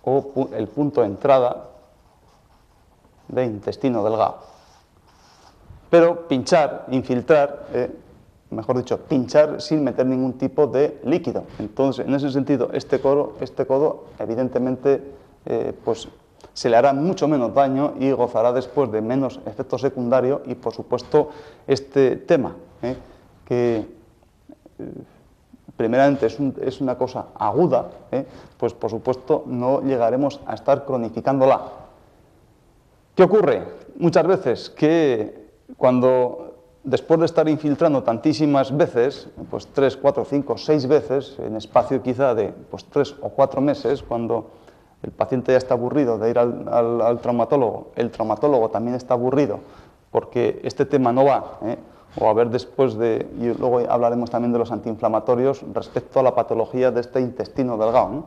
o el punto de entrada de intestino delgado. Pero pinchar, infiltrar, mejor dicho, pinchar sin meter ningún tipo de líquido. Entonces, en ese sentido, este codo evidentemente, pues se le hará mucho menos daño y gozará después de menos efecto secundario y, por supuesto, este tema, que primeramente es una cosa aguda, pues por supuesto no llegaremos a estar cronificándola. ¿Qué ocurre? Muchas veces que cuando después de estar infiltrando tantísimas veces, pues 3, 4, 5, 6 veces, en espacio quizá de pues 3 o 4 meses, cuando el paciente ya está aburrido de ir al traumatólogo, el traumatólogo también está aburrido porque este tema no va, o a ver después de, y luego hablaremos también de los antiinflamatorios respecto a la patología de este intestino delgado, ¿no?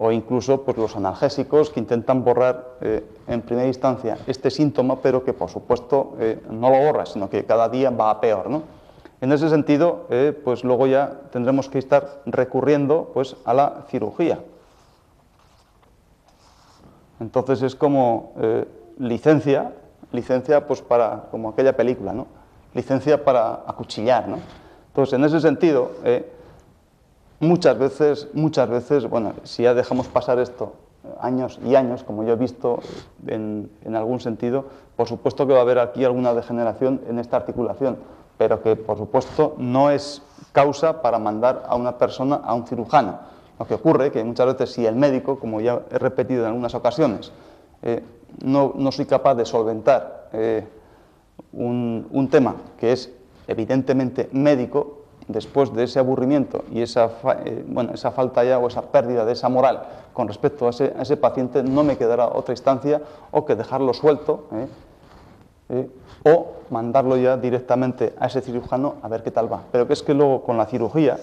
O incluso pues, los analgésicos que intentan borrar en primera instancia este síntoma, pero que por supuesto no lo borra, sino que cada día va a peor, ¿no? En ese sentido, pues luego ya tendremos que estar recurriendo pues, a la cirugía. Entonces es como licencia pues para, como aquella película, ¿no? Licencia para acuchillar, ¿no? Entonces, en ese sentido, muchas veces, bueno, si ya dejamos pasar esto años y años, como yo he visto en algún sentido, por supuesto que va a haber aquí alguna degeneración en esta articulación, pero que por supuesto no es causa para mandar a una persona a un cirujano. Lo que ocurre es que muchas veces si el médico, como ya he repetido en algunas ocasiones, no soy capaz de solventar un tema que es evidentemente médico, después de ese aburrimiento y esa falta ya o esa pérdida de esa moral con respecto a ese paciente, no me quedará otra instancia o que dejarlo suelto o mandarlo ya directamente a ese cirujano a ver qué tal va. Pero que es que luego con la cirugía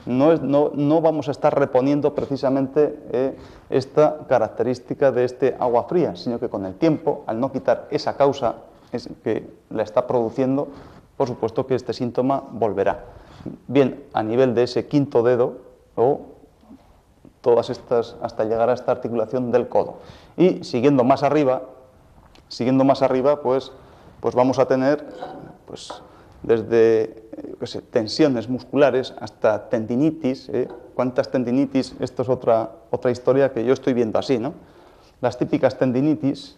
no vamos a estar reponiendo precisamente esta característica de este agua fría, sino que con el tiempo, al no quitar esa causa que la está produciendo, por supuesto que este síntoma volverá. Bien a nivel de ese quinto dedo o todas estas, hasta llegar a esta articulación del codo. Y siguiendo más arriba, pues vamos a tener pues, desde tensiones musculares hasta tendinitis. ¿Cuántas tendinitis? Esto es otra historia que yo estoy viendo así, ¿no? Las típicas tendinitis,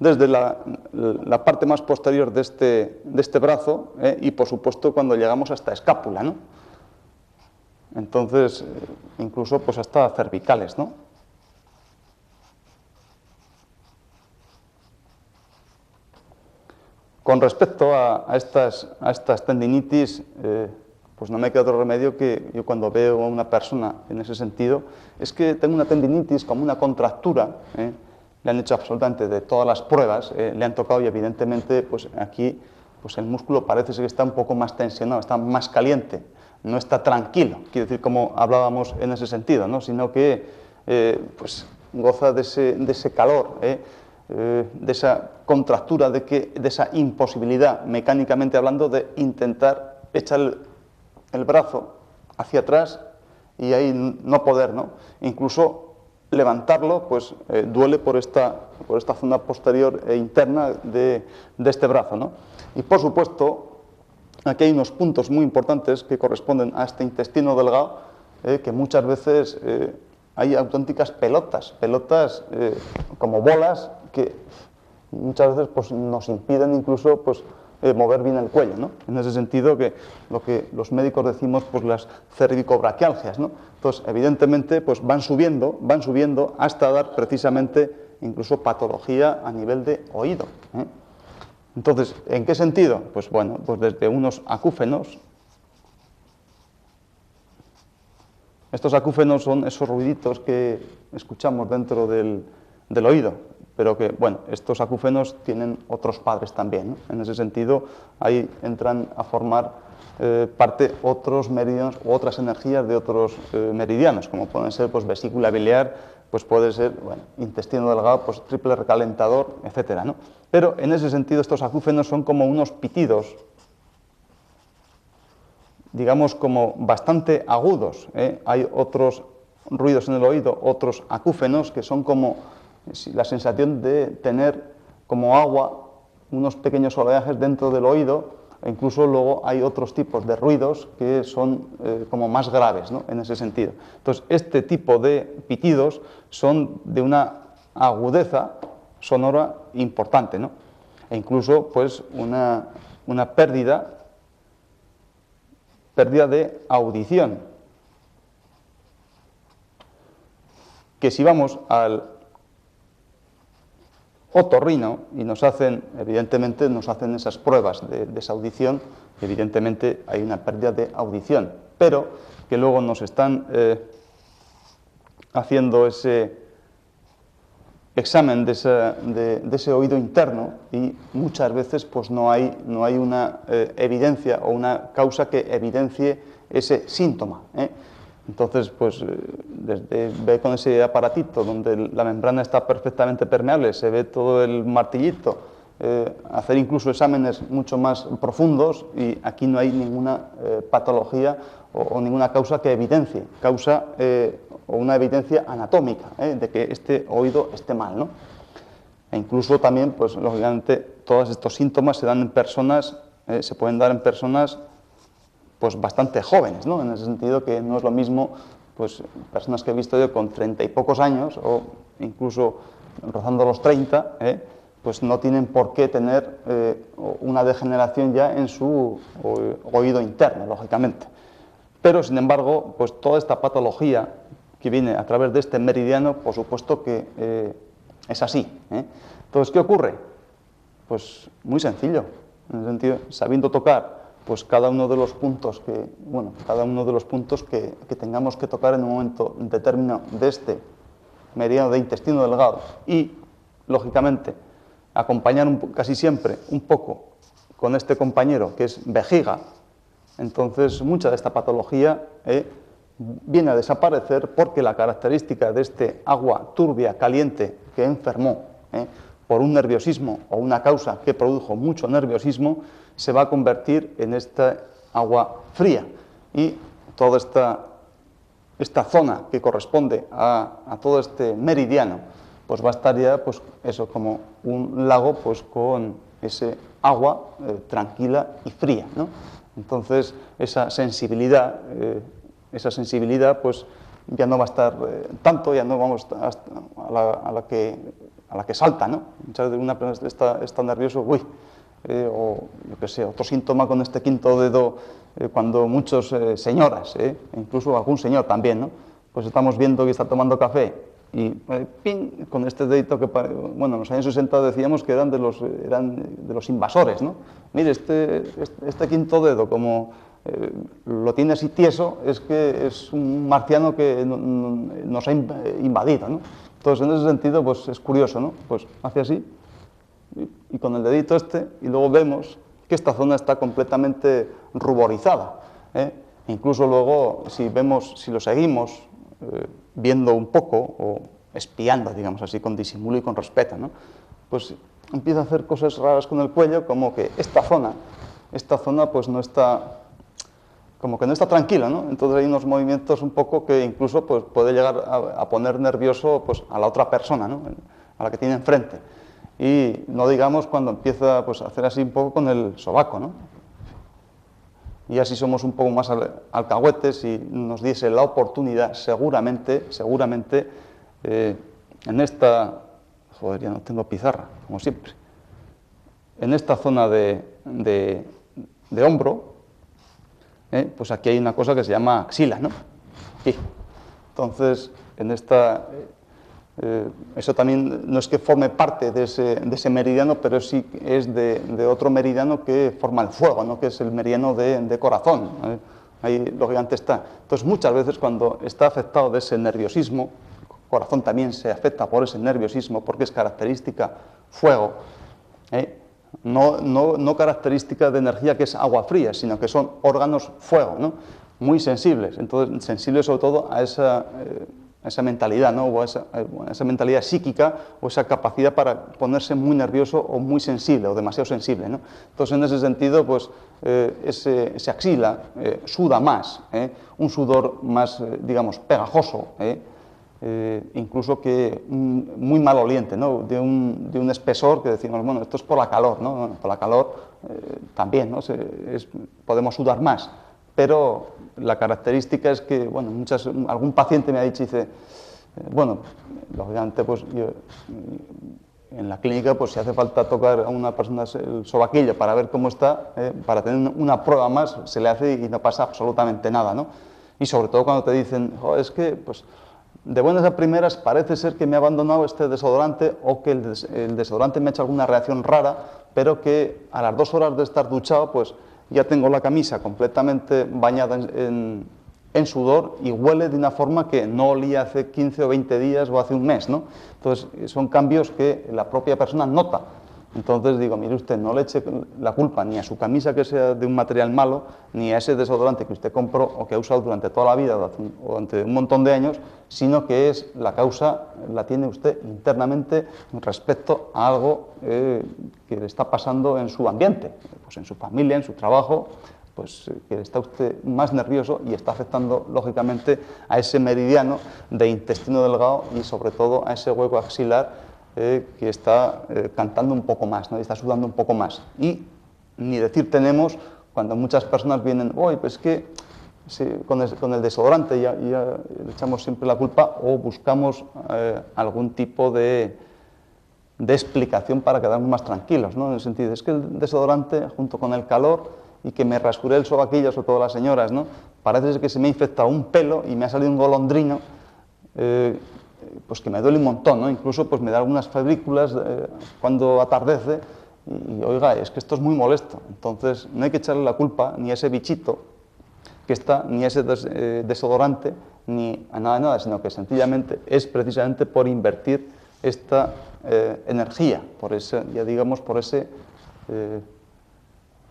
desde la parte más posterior de este brazo y, por supuesto, cuando llegamos hasta escápula, ¿no? Entonces, incluso pues hasta cervicales, ¿no? Con respecto a estas tendinitis, pues no me queda otro remedio que yo cuando veo a una persona en ese sentido, es que tengo una tendinitis como una contractura, le han hecho absolutamente de todas las pruebas, le han tocado y evidentemente pues aquí pues el músculo parece que está un poco más tensionado, está más caliente, no está tranquilo, quiero decir como hablábamos en ese sentido, ¿no? Sino que pues goza de ese calor, de esa contractura, de esa imposibilidad, mecánicamente hablando, de intentar echar el brazo hacia atrás y ahí no poder, ¿no? Incluso levantarlo, pues duele por esta zona posterior e interna de este brazo, ¿no? Y por supuesto, aquí hay unos puntos muy importantes que corresponden a este intestino delgado, que muchas veces hay auténticas pelotas como bolas que muchas veces pues, nos impiden incluso pues, mover bien el cuello, ¿no? En ese sentido, que lo que los médicos decimos, pues las cervicobraquialgias, ¿no? Entonces, evidentemente, pues van subiendo hasta dar precisamente incluso patología a nivel de oído, ¿eh? Entonces, ¿en qué sentido? Pues bueno, pues desde unos acúfenos. Estos acúfenos son esos ruiditos que escuchamos dentro del oído, pero que, bueno, estos acúfenos tienen otros padres también, ¿no? En ese sentido, ahí entran a formar parte otros meridianos u otras energías de otros meridianos, como pueden ser pues, vesícula biliar, pues puede ser, bueno, intestino delgado, pues triple recalentador, etcétera, ¿no? Pero en ese sentido estos acúfenos son como unos pitidos digamos, como bastante agudos. Hay otros ruidos en el oído, otros acúfenos, que son como la sensación de tener como agua unos pequeños oleajes dentro del oído, e incluso luego hay otros tipos de ruidos que son como más graves, ¿no?, en ese sentido. Entonces, este tipo de pitidos son de una agudeza sonora importante, ¿no?, e incluso pues una pérdida de audición, que si vamos al otorrino y nos hacen, evidentemente, nos hacen esas pruebas de esa audición, evidentemente hay una pérdida de audición, pero que luego nos están haciendo ese examen de ese oído interno y muchas veces pues no hay una evidencia o una causa que evidencie ese síntoma. Entonces, pues ve con ese aparatito donde la membrana está perfectamente permeable, se ve todo el martillito, hacer incluso exámenes mucho más profundos y aquí no hay ninguna patología o ninguna causa que evidencie, o una evidencia anatómica de que este oído esté mal, ¿no? E incluso también, pues lógicamente, todos estos síntomas se dan en personas, se pueden dar en personas pues bastante jóvenes, ¿no?, en ese sentido que no es lo mismo pues personas que he visto yo con 30 y pocos años o incluso rozando los 30, pues no tienen por qué tener una degeneración ya en su oído interno, lógicamente. Pero, sin embargo, pues toda esta patología que viene a través de este meridiano, por supuesto que es así. Entonces, ¿qué ocurre? Pues muy sencillo, en el sentido, sabiendo tocar pues cada uno de los puntos que tengamos que tocar en un momento determinado de este meridiano de intestino delgado y, lógicamente, acompañar casi siempre un poco con este compañero que es vejiga, entonces mucha de esta patología viene a desaparecer porque la característica de este agua turbia, caliente, que enfermó por un nerviosismo o una causa que produjo mucho nerviosismo, se va a convertir en esta agua fría y toda esta zona que corresponde a todo este meridiano pues va a estar ya pues eso, como un lago pues con ese agua tranquila y fría, ¿no? Entonces esa sensibilidad pues ya no va a estar tanto, ya no vamos a la que salta, ¿no? Muchas veces una persona está nervioso, uy, o yo qué sé, otro síntoma con este quinto dedo, cuando muchos señoras, incluso algún señor también, ¿no?, pues estamos viendo que está tomando café y ¡ping!, con este dedito que, bueno, en los años 60 decíamos que eran de los invasores, ¿no? Mire, este quinto dedo, como lo tiene así tieso, es que es un marciano que nos ha invadido, ¿no? Entonces, en ese sentido, pues es curioso, ¿no? Pues hace así, y con el dedito y luego vemos que esta zona está completamente ruborizada. Incluso luego, si lo seguimos viendo un poco, o espiando, digamos así, con disimulo y con respeto, ¿no?, pues empieza a hacer cosas raras con el cuello, como que esta zona pues no está, como que no está tranquila, ¿no? Entonces hay unos movimientos un poco que incluso pues, puede llegar a poner nervioso pues, a la otra persona, ¿no?, a la que tiene enfrente. Y no digamos cuando empieza pues, a hacer así un poco con el sobaco, ¿no? Y así somos un poco más alcahuetes y nos diese la oportunidad, seguramente, en esta... Joder, ya no tengo pizarra, como siempre. En esta zona de hombro, pues aquí hay una cosa que se llama axila, ¿no? Aquí. Entonces, en esta... eso también no es que forme parte de ese meridiano, pero sí es de otro meridiano que forma el fuego, ¿no?, que es el meridiano de corazón. Ahí lógicamente está. Entonces muchas veces cuando está afectado de ese nerviosismo, el corazón también se afecta por ese nerviosismo porque es característica fuego, no característica de energía que es agua fría, sino que son órganos fuego, ¿no?, muy sensibles. Entonces sensibles sobre todo a esa mentalidad, ¿no? O esa mentalidad psíquica o esa capacidad para ponerse muy nervioso o muy sensible o demasiado sensible, ¿no? Entonces, en ese sentido, pues ese axila suda más, un sudor más, digamos, pegajoso, incluso que muy maloliente, ¿no? de un espesor que decimos, bueno, esto es por la calor, ¿no? Bueno, por la calor también, ¿no? Podemos sudar más, pero la característica es que, bueno, algún paciente me ha dicho, dice, bueno, lógicamente, pues yo, en la clínica, pues si hace falta tocar a una persona el sobaquillo para ver cómo está, para tener una prueba más, se le hace y no pasa absolutamente nada, ¿no? Y sobre todo cuando te dicen, oh, es que, pues, de buenas a primeras parece ser que me ha abandonado este desodorante o que el desodorante me ha hecho alguna reacción rara, pero que a las 2 horas de estar duchado, pues ya tengo la camisa completamente bañada en sudor y huele de una forma que no olía hace 15 o 20 días o hace un mes, ¿no? Entonces, son cambios que la propia persona nota. Entonces digo, mire usted, no le eche la culpa ni a su camisa que sea de un material malo, ni a ese desodorante que usted compró o que ha usado durante toda la vida o durante un montón de años, sino que es la causa, la tiene usted internamente respecto a algo que le está pasando en su ambiente, pues en su familia, en su trabajo, pues que está usted más nervioso y está afectando lógicamente a ese meridiano de intestino delgado y sobre todo a ese hueco axilar que está cantando un poco más, ¿no? Y está sudando un poco más. Y ni decir tenemos cuando muchas personas vienen, uy, pues que sí, con el desodorante ya le echamos siempre la culpa o buscamos algún tipo de explicación para quedarnos más tranquilos, ¿no? En el sentido, es que el desodorante junto con el calor y que me rascuré el sobaquillo, sobre todo las señoras, ¿no? Parece que se me ha infectado un pelo y me ha salido un golondrino, pues que me duele un montón, ¿no? Incluso pues me da algunas febrículas cuando atardece y oiga, es que esto es muy molesto. Entonces no hay que echarle la culpa ni a ese bichito que está, ni a ese desodorante, ni a nada, sino que sencillamente es precisamente por invertir esta energía, por ese, ya digamos, por ese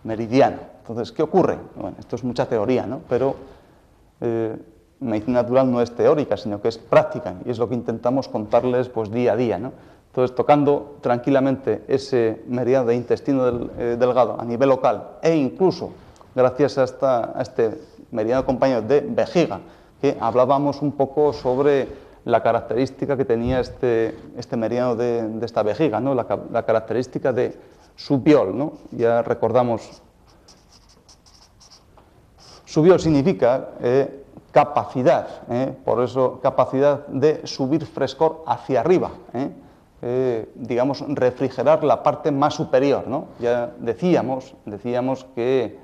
meridiano. Entonces, ¿qué ocurre? Bueno, esto es mucha teoría, ¿no? Pero medicina natural no es teórica, sino que es práctica, y es lo que intentamos contarles pues, día a día, ¿no? Entonces, tocando tranquilamente ese meridiano de intestino delgado a nivel local, e incluso gracias a este meridiano acompañado de vejiga, que hablábamos un poco sobre la característica que tenía este meridiano de esta vejiga, ¿no? La característica de subiol, ¿no? Ya recordamos, subiol significa capacidad, por eso capacidad de subir frescor hacia arriba, digamos, refrigerar la parte más superior, ¿no? Ya decíamos que,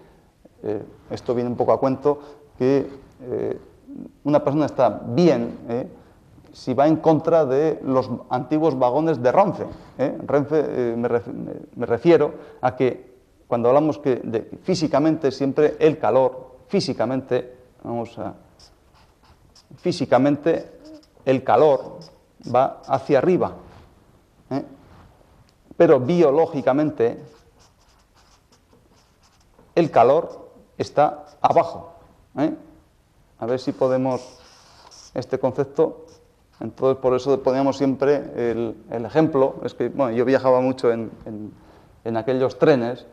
esto viene un poco a cuento, que una persona está bien si va en contra de los antiguos vagones de Renfe. Renfe me refiero a que cuando hablamos que físicamente siempre el calor, físicamente el calor va hacia arriba, pero biológicamente el calor está abajo. A ver si podemos este concepto. Entonces, por eso poníamos siempre el ejemplo. Es que, bueno, yo viajaba mucho en aquellos trenes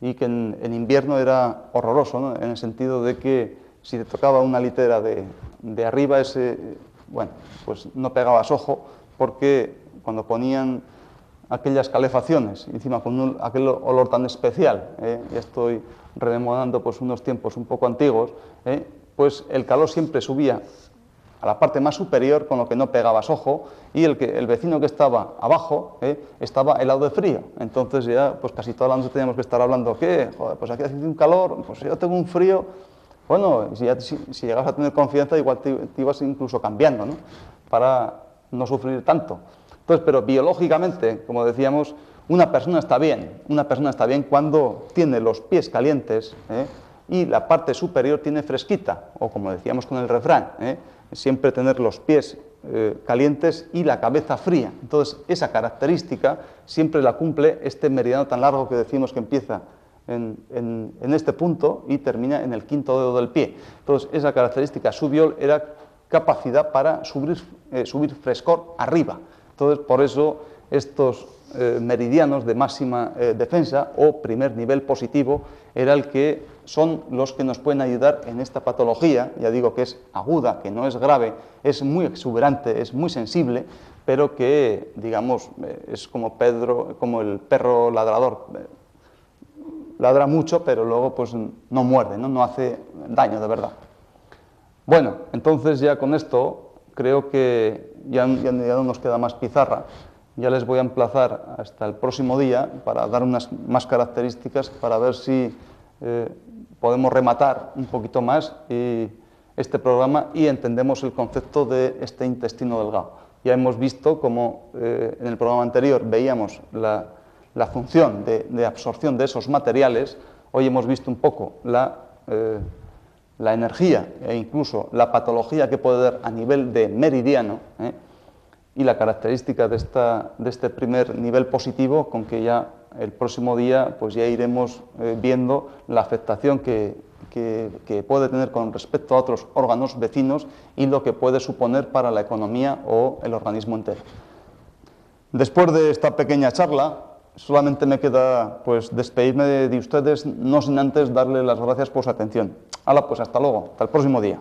y que en invierno era horroroso, ¿no? En el sentido de que si te tocaba una litera de arriba, bueno, pues no pegabas ojo, porque cuando ponían aquellas calefacciones, encima con aquel olor tan especial, ya estoy rememorando pues, unos tiempos un poco antiguos, pues el calor siempre subía a la parte más superior, con lo que no pegabas ojo, y el vecino que estaba abajo estaba helado de frío. Entonces ya pues casi toda la noche teníamos que estar hablando, ¿qué? Joder, pues aquí hace un calor, pues yo tengo un frío. Bueno, si llegabas a tener confianza, igual te ibas incluso cambiando, ¿no? Para no sufrir tanto. Entonces, pero biológicamente, como decíamos, una persona está bien cuando tiene los pies calientes y la parte superior tiene fresquita, o como decíamos con el refrán, siempre tener los pies calientes y la cabeza fría. Entonces, esa característica siempre la cumple este meridiano tan largo que decimos que empieza en este punto y termina en el quinto dedo del pie. Entonces, esa característica subiol era capacidad para subir frescor arriba. Entonces, por eso estos meridianos de máxima defensa o primer nivel positivo son los que nos pueden ayudar en esta patología, ya digo que es aguda, que no es grave, es muy exuberante, es muy sensible, pero que, digamos, es como el perro ladrador, ladra mucho, pero luego pues no muerde, no hace daño de verdad. Bueno, entonces ya con esto creo que ya no nos queda más pizarra. Ya les voy a emplazar hasta el próximo día para dar unas más características, para ver si podemos rematar un poquito más este programa y entendemos el concepto de este intestino delgado. Ya hemos visto cómo en el programa anterior veíamos la función de absorción de esos materiales. Hoy hemos visto un poco la energía e incluso la patología que puede dar a nivel de meridiano, y la característica de este primer nivel positivo, con que ya el próximo día pues ya iremos viendo la afectación que puede tener con respecto a otros órganos vecinos y lo que puede suponer para la economía o el organismo entero. Después de esta pequeña charla, solamente me queda pues despedirme de ustedes, no sin antes darles las gracias por su atención. Hala, pues hasta luego, hasta el próximo día.